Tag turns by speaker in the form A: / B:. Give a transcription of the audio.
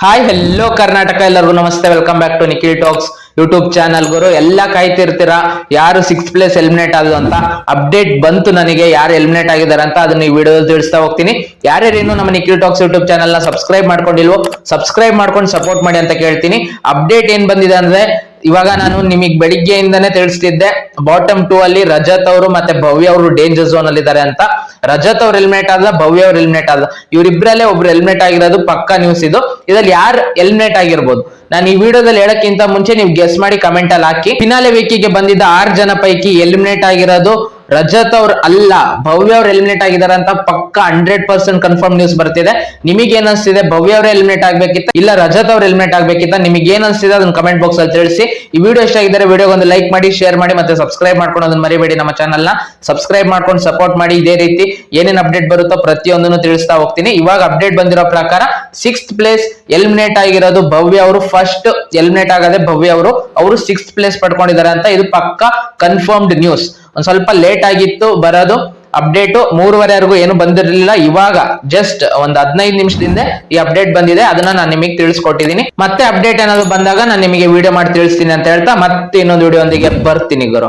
A: Hi hello Karnataka, ಎಲ್ಲರಿಗೂ ನಮಸ್ತೆ. Welcome back to Nikhil Talks YouTube channel. ಗುರು ಎಲ್ಲ ಕಾಯ್ತಿರ್ತೀರಾ ಯಾರು 6th ಪ್ಲೇಸ್ ಎಲಿಮಿನೇಟ್ ಆದ್ರು ಅಂತ. ಅಪ್ಡೇಟ್ ಬಂತು ನನಗೆ, ಯಾರು ಎಲಿಮಿನೇಟ್ ಆಗಿದ್ದಾರೆ ಅಂತ. ಅದನ್ನ ಈ ವಿಡಿಯೋ ತಿಳಿಸ್ತಾ ಹೋಗ್ತೀನಿ. ಯಾರ್ಯಾರೇನು ನಮ್ಮ ನಿಖಿಲ್ ಟಾಕ್ಸ್ ಯೂಟ್ಯೂಬ್ ಚಾನಲ್ ನ ಸಬ್ಸ್ಕ್ರೈಬ್ ಮಾಡ್ಕೊಂಡಿಲ್ವೋ ಸಬ್ಸ್ಕ್ರೈಬ್ ಮಾಡ್ಕೊಂಡು ಸಪೋರ್ಟ್ ಮಾಡಿ ಅಂತ ಕೇಳ್ತೀನಿ. ಅಪ್ಡೇಟ್ ಏನ್ ಬಂದಿದೆ ಅಂದ್ರೆ, ಇವಾಗ ನಾನು ನಿಮಗೆ ಬೆಳಿಗ್ಗೆಯಿಂದಾನೇ ತಿಳಿಸ್ತಿದ್ದೆ, ಬಾಟಮ್ 2 ಅಲ್ಲಿ ರಜತ್ ಅವರು ಮತ್ತೆ ಭವ್ಯ ಅವರು ಡೇಂಜರ್ ಝೋನ್ ಅಲ್ಲಿ ಇದ್ದಾರೆ ಅಂತ. ರಜತ್ ಅವ್ರು ಎಲಿಮಿನೇಟ್ ಆದ, ಭವ್ಯ ಅವ್ರು ಎಲಿಮಿನೇಟ್ ಆದ. ಇವರಿಬ್ಬರಲ್ಲೇ ಒಬ್ರು ಎಲಿಮಿನೇಟ್ ಆಗಿರೋದು ಪಕ್ಕಾ ನ್ಯೂಸ್ ಇದು. ಇದ್ರಲ್ಲಿ ಯಾರು ಎಲಿಮಿನೇಟ್ ಆಗಿರ್ಬೋದು, ನಾನು ಈ ವಿಡಿಯೋದಲ್ಲಿ ಹೇಳಕ್ಕಿಂತ ಮುಂಚೆ ನೀವು ಗೆಸ್ ಮಾಡಿ ಕಮೆಂಟ್ ಅಲ್ಲಿ ಹಾಕಿ. ಫಿನಾಲೆ ವೀಕಿಗೆ ಬಂದಿದ್ದ 6 ಜನ ಪೈಕಿ ಎಲಿಮಿನೇಟ್ ಆಗಿರೋದು ರಜತ್ ಅವ್ರ ಅಲ್ಲ, ಭವ್ಯ ಅವ್ರು ಎಲಿಮಿನೇಟ್ ಆಗಿದ್ದಾರೆ ಅಂತ ಪಕ್ಕ 100% ಕನ್ಫರ್ಮ್ ನ್ಯೂಸ್ ಬರ್ತಿದೆ. ನಿಮಗೆ ಏನ್ ಅನ್ಸ್ತಿದೆ? ಭವ್ಯ ಅವರೇ ಎಲಿಮಿನೇಟ್ ಆಗ್ಬೇಕಿತ್ತ ಇಲ್ಲ ರಜತ್ ಅವ್ರು ಎಲಿಮಿನೇಟ್ ಆಗ್ಬೇಕಿತ್ತ? ನಿಮಗೆ ಏನ್ ಅನ್ಸ್ತಿದೆ ಅದನ್ನ ಕಮೆಂಟ್ ಬಾಕ್ಸ್ ಅಲ್ಲಿ ತಿಳಿಸಿ. ಈ ವಿಡಿಯೋ ಇಷ್ಟ ಆಗಿದ್ರೆ ವಿಡಿಯೋಗೆ ಒಂದು ಲೈಕ್ ಮಾಡಿ, ಶೇರ್ ಮಾಡಿ, ಮತ್ತೆ ಸಬ್ಸ್ಕ್ರೈಬ್ ಮಾಡ್ಕೊಂಡು ಅದನ್ನ ಮರಿಬೇಡಿ. ನಮ್ಮ ಚಾನಲ್ ನ ಸಬ್ಸ್ಕ್ರೈಬ್ ಮಾಡ್ಕೊಂಡು ಸಪೋರ್ಟ್ ಮಾಡಿ. ಇದೇ ರೀತಿ ಏನೇನ್ ಅಪ್ಡೇಟ್ ಬರುತ್ತೋ ಪ್ರತಿಯೊಂದನ್ನು ತಿಳಿಸ್ತಾ ಹೋಗ್ತೀನಿ. ಇವಾಗ ಅಪ್ಡೇಟ್ ಬಂದಿರೋ ಪ್ರಕಾರ 6th ಪ್ಲೇಸ್ ಎಲಿಮಿನೇಟ್ ಆಗಿರೋದು ಭವ್ಯ ಅವರು. ಫಸ್ಟ್ ಎಲಿಮಿನೇಟ್ ಆಗದೆ ಭವ್ಯ ಅವರು 6th ಪ್ಲೇಸ್ ಪಡ್ಕೊಂಡಿದ್ದಾರೆ ಅಂತ. ಇದು ಪಕ್ಕ ಕನ್ಫರ್ಮ್ಡ್ ನ್ಯೂಸ್. ಒಂದ್ ಸ್ವಲ್ಪ ಲೇಟ್ ಆಗಿತ್ತು ಬರೋದು ಅಪ್ಡೇಟ್, 3:30ವರೆಗೂ ಏನು ಬಂದಿರಲಿಲ್ಲ. ಇವಾಗ ಜಸ್ಟ್ ಒಂದ್ 15 ನಿಮಿಷದಿಂದ ಈ ಅಪ್ಡೇಟ್ ಬಂದಿದೆ. ಅದನ್ನ ನಾನು ನಿಮಗೆ ತಿಳಿಸ್ಕೊಟ್ಟಿದ್ದೀನಿ. ಮತ್ತೆ ಅಪ್ಡೇಟ್ ಏನಾದ್ರು ಬಂದಾಗ ನಾನು ನಿಮಗೆ ವಿಡಿಯೋ ಮಾಡಿ ತಿಳಿಸ್ತೀನಿ ಅಂತ ಹೇಳ್ತಾ ಮತ್ತೆ ಇನ್ನೊಂದು ವಿಡಿಯೋ ಒಂದಿಗೆ ಬರ್ತೀನಿ ಗುರು.